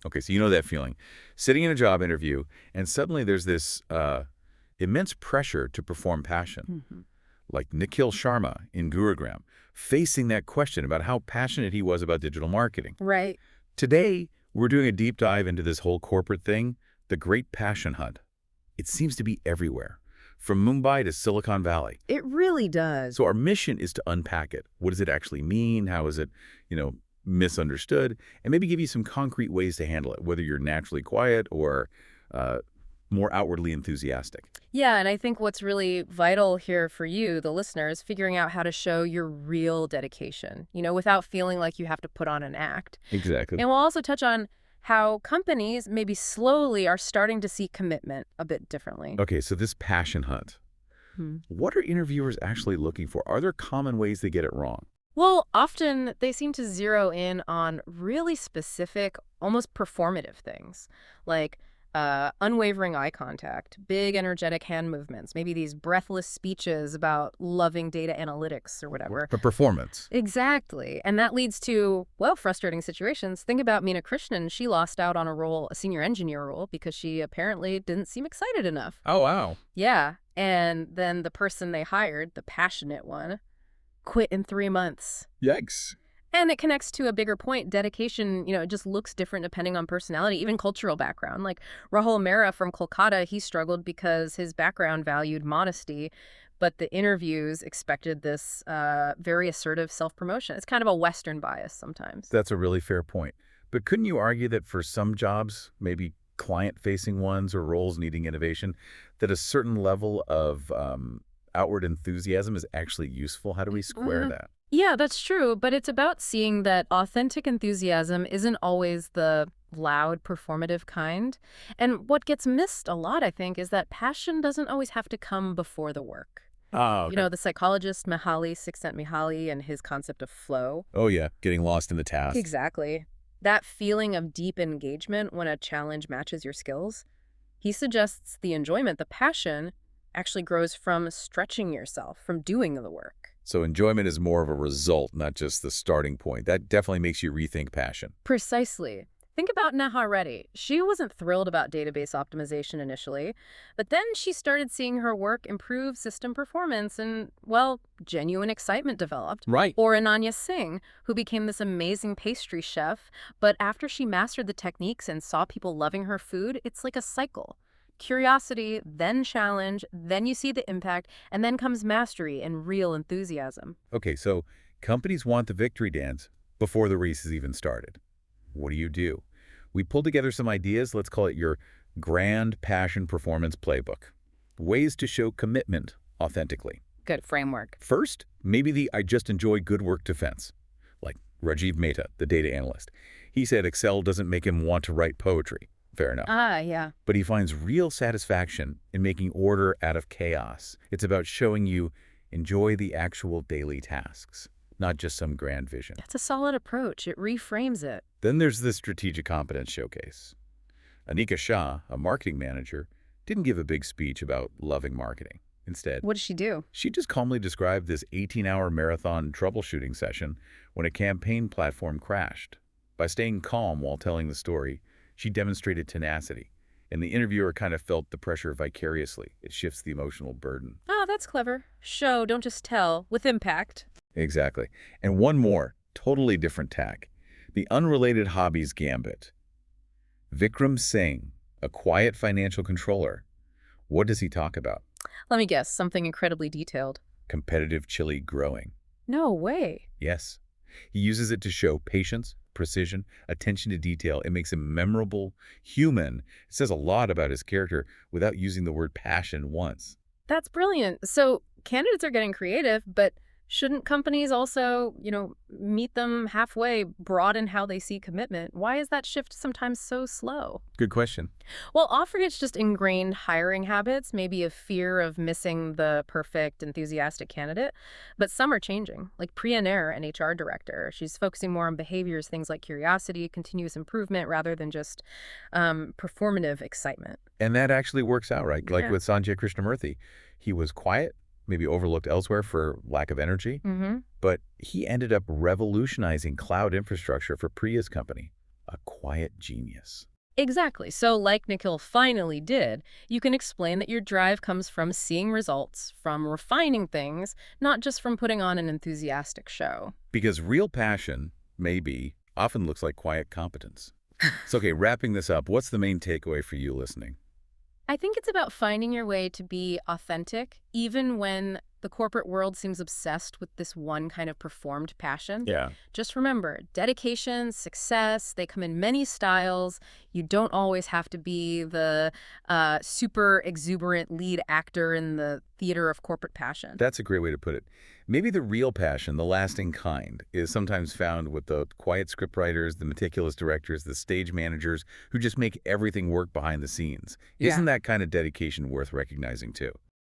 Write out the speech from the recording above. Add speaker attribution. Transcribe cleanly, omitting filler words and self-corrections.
Speaker 1: Okay, so you know that feeling. Sitting in a job interview, and suddenly there's this immense pressure to perform passion,
Speaker 2: Hmm.
Speaker 1: like Nikhil Sharma in Gurugram, facing that question about how passionate he was about digital marketing.
Speaker 2: Right.
Speaker 1: Today, we're doing a deep dive into this whole corporate thing, the great passion hunt. It seems to be everywhere, from Mumbai to Silicon Valley.
Speaker 2: It really does.
Speaker 1: So our mission is to unpack it. What does it actually mean? How is it, you know, misunderstood? And maybe give you some concrete ways to handle it, whether you're naturally quiet or uh, more outwardly enthusiastic.
Speaker 2: Yeah, and I think what's really vital here for you, the listeners, figuring out how to show your real dedication, without feeling like you have to put on an act.
Speaker 1: Exactly.
Speaker 2: And we'll also touch on how companies maybe slowly are starting to see commitment a bit differently.
Speaker 1: Okay, so this passion hunt,
Speaker 2: Hmm.
Speaker 1: what are interviewers actually looking for? Are there common ways they get it wrong?
Speaker 2: Well, often they seem to zero in on really specific, almost performative things, like unwavering eye contact, big energetic hand movements, maybe these breathless speeches about loving data analytics or whatever.
Speaker 1: For performance.
Speaker 2: Exactly. And that leads to, well, frustrating situations. Think about Meena Krishnan. She lost out on a senior engineer role, because she apparently didn't seem excited enough.
Speaker 1: Oh, wow.
Speaker 2: Yeah. And then the person they hired, the passionate one, quit in 3 months.
Speaker 1: Yikes.
Speaker 2: And it connects to a bigger point. Dedication, it just looks different depending on personality, even cultural background. Like Rahul Mehra from Kolkata, he struggled because his background valued modesty, but the interviews expected this very assertive self-promotion. It's kind of a Western bias sometimes.
Speaker 1: That's a really fair point. But couldn't you argue that for some jobs, maybe client-facing ones or roles needing innovation, that a certain level of outward enthusiasm is actually useful? How do we square that?
Speaker 2: Yeah, that's true, but it's about seeing that authentic enthusiasm isn't always the loud, performative kind. And what gets missed a lot, I think, is that passion doesn't always have to come before the work.
Speaker 1: Oh, okay.
Speaker 2: The psychologist Csikszentmihalyi and his concept of flow.
Speaker 1: Oh, yeah, getting lost in the task.
Speaker 2: Exactly. That feeling of deep engagement when a challenge matches your skills. He suggests the enjoyment, the passion, actually grows from stretching yourself, from doing the work.
Speaker 1: So enjoyment is more of a result, not just the starting point. That definitely makes you rethink passion.
Speaker 2: Precisely. Think about Neha Reddy. She wasn't thrilled about database optimization initially, but then she started seeing her work improve system performance and, well, genuine excitement developed.
Speaker 1: Right.
Speaker 2: Or Ananya Singh, who became this amazing pastry chef, but after she mastered the techniques and saw people loving her food, it's like a cycle. Curiosity, then challenge, then you see the impact, and then comes mastery and real enthusiasm.
Speaker 1: Okay, so companies want the victory dance before the race has even started. What do? We pulled together some ideas. Let's call it your grand passion performance playbook. Ways to show commitment authentically.
Speaker 2: Good framework.
Speaker 1: First, maybe the I just enjoy good work defense. Like Rajiv Mehta, the data analyst. He said Excel doesn't make him want to write poetry. Fair enough.
Speaker 2: Ah, yeah.
Speaker 1: But he finds real satisfaction in making order out of chaos. It's about showing you enjoy the actual daily tasks, not just some grand vision.
Speaker 2: That's a solid approach. It reframes it.
Speaker 1: Then there's the strategic competence showcase. Anika Shah, a marketing manager, didn't give a big speech about loving marketing. Instead,
Speaker 2: What does she do?
Speaker 1: she just calmly described this 18-hour marathon troubleshooting session when a campaign platform crashed. By staying calm while telling the story, she demonstrated tenacity, and the interviewer kind of felt the pressure vicariously. It shifts the emotional burden.
Speaker 2: Oh, that's clever. Show, don't just tell, with impact.
Speaker 1: Exactly. And one more, totally different tack. The unrelated hobbies gambit. Vikram Singh, a quiet financial controller. What does he talk about?
Speaker 2: Let me guess, something incredibly detailed.
Speaker 1: Competitive chili growing.
Speaker 2: No way.
Speaker 1: Yes. He uses it to show patience, precision, attention to detail. It makes him memorable, human. It says a lot about his character without using the word passion once.
Speaker 2: That's brilliant. So candidates are getting creative, but shouldn't companies also, meet them halfway, broaden how they see commitment? Why is that shift sometimes so slow?
Speaker 1: Good question.
Speaker 2: Well, often it's just ingrained hiring habits, maybe a fear of missing the perfect, enthusiastic candidate. But some are changing, like Priya Nair, an HR director. She's focusing more on behaviors, things like curiosity, continuous improvement, rather than just performative excitement.
Speaker 1: And that actually works out, right? Like
Speaker 2: Yeah.
Speaker 1: with Sanjay Krishnamurthy. He was quiet, maybe overlooked elsewhere for lack of energy,
Speaker 2: Mm-hmm.
Speaker 1: but he ended up revolutionizing cloud infrastructure for Priya's company. A quiet genius.
Speaker 2: Exactly. So, like Nikhil finally did, you can explain that your drive comes from seeing results, from refining things, not just from putting on an enthusiastic show.
Speaker 1: Because real passion, maybe, often looks like quiet competence. So, okay, wrapping this up, what's the main takeaway for you listening?
Speaker 2: I think it's about finding your way to be authentic, even when the corporate world seems obsessed with this one kind of performed passion.
Speaker 1: Yeah.
Speaker 2: Just remember, dedication, success, they come in many styles. You don't always have to be the super exuberant lead actor in the theater of corporate passion.
Speaker 1: That's a great way to put it. Maybe the real passion, the lasting kind, is sometimes found with the quiet scriptwriters, the meticulous directors, the stage managers who just make everything work behind the scenes. Isn't
Speaker 2: Yeah.
Speaker 1: that kind of dedication worth recognizing too?